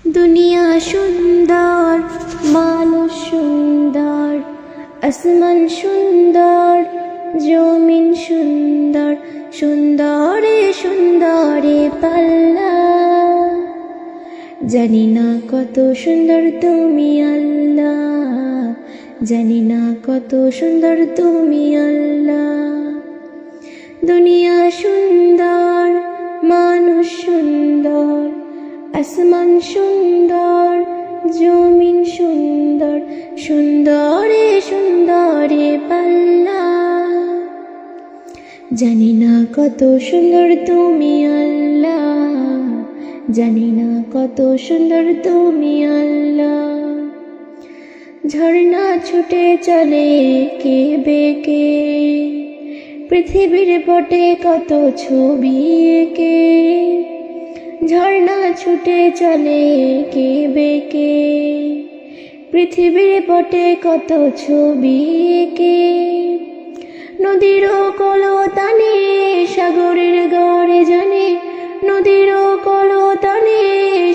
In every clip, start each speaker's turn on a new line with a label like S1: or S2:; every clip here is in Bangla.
S1: দুনিয়া সুন্দর, মানুষ সুন্দর, আসমান সুন্দর, জমিন সুন্দর, সুন্দরে সুন্দরে পাল্লা। জানি না কত সুন্দর তুমি আল্লাহ, জানি না কত সুন্দর তুমি আল্লাহ। দুনিয়া সুন্দর, মানুষ সুন্দর, আসমান সুন্দর, জমিন সুন্দর, সুন্দরে সুন্দরে পাল্লা। জানি না কত সুন্দর তুমি আল্লাহ, জানি না কত সুন্দর তুমি আল্লাহ। ঝর্ণা ছুটে চলে কে বেঁকে, পৃথিবীর পটে কত ছবি এঁকে। ঝর্ণা ছুটে চলে কে বেঁকে, পৃথিবীর পটে কত ছবি এঁকে। নদীর কলতানে সাগরের গড়ে জানে, নদীর কলতানে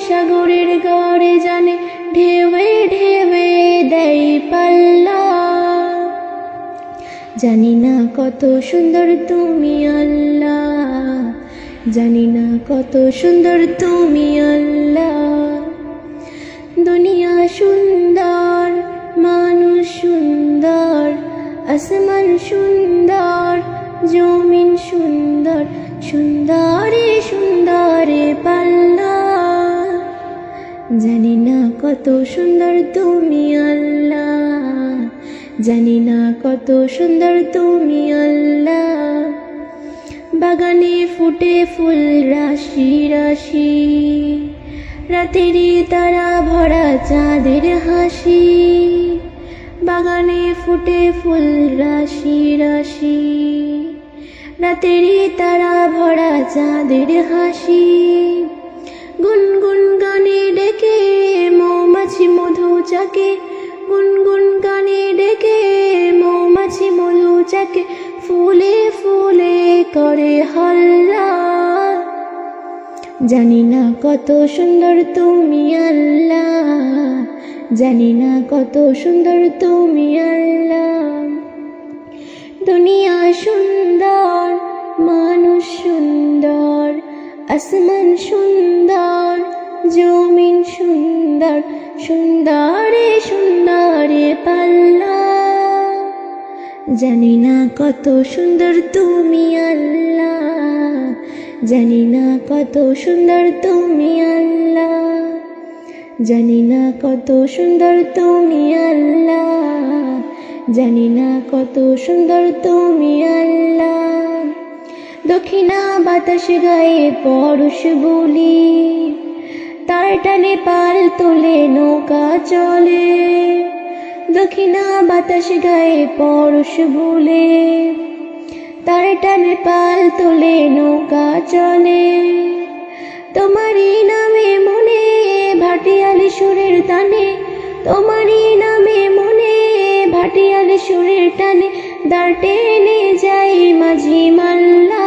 S1: সাগরের গড়ে জানে, ঢেউয়ে ঢেউয়ে দেয় পাল্লা। জানি না কত সুন্দর তুমি আল্লাহ, জানি না কত সুন্দর তুমি আল্লাহ। দুনিয়া সুন্দর, মানুষ সুন্দর, আসমান সুন্দর, জমিন সুন্দর, সুন্দরে সুন্দরে পাল্লা। জানি না কত সুন্দর তুমি আল্লাহ, জানি না কত সুন্দর তুমি আল্লাহ। বাগানে ফুটে ফুল রাশি রাশি, রাতেরই তারা ভরা চাঁদের হাসি। বাগানে ফুটে ফুল রাশি রাশি, রাতেরই তারা ভরা চাঁদের হাসি। গুনগুন গানে ডেকে মৌমাছি মধু চাকে, গুনগুন গানে ডেকে মৌমাছি মধু চাকে, ফুলে ফুলে করে হল্লা। জানি না কত সুন্দর তুমি আল্লাহ, জানি না কত সুন্দর তুমি আল্লাহ। দুনিয়া সুন্দর, মানুষ সুন্দর, আসমান সুন্দর, জমিন সুন্দর, সুন্দরে সুন্দরে পাল্লা। জানি না কত সুন্দর তুমি আল্লাহ, জানি না কত সুন্দর তুমি আল্লাহ, জানি না কত সুন্দর তুমি আল্লাহ, জানি না কত সুন্দর তুমি আল্লাহ। দক্ষিণা বাতাস গায়ে পরশ বলি, তার টানে পাল তোলে নৌকা চলে। দক্ষিণা বাতাস গায়ে পরশ বলে, তার টানে পাল তোলে নৌকা চলে। তোমারই নামে মনে ভাটিয়ালি সুরের টানে, তোমারই নামে মনে ভাটিয়ালি সুরের টানে, দাঁড় টেনে যাই মাঝি মাল্লা।